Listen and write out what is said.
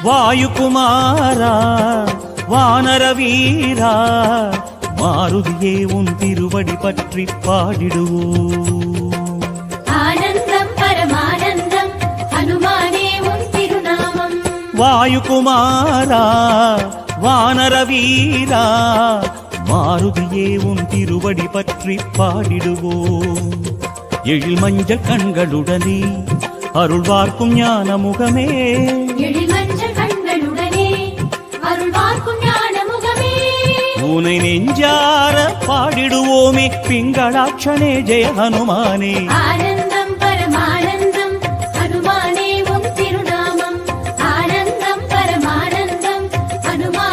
வாயுகுமாரா வானர வீரா மாருதியே உன் திருவடி பற்றி பாடிடுவோம். ஆனந்தம் பரமானந்தம் ஹனுமானே உன் திருநாமம். வாயுகுமாரா வானர வீரா மாருதியே உன் திருவடி பற்றி பாடிடுவோம். எழில் மஞ்சள் கண்களுடனே அருள்வார்க்கும் ஞான முகமே, எழில் மஞ்சள் கண்களுடனே அருள்வார்க்கும் ஞான முகமே, உனை நெஞ்சார பாடிடுவோமே பிங்களாட்சனே ஜெய ஹனுமானே.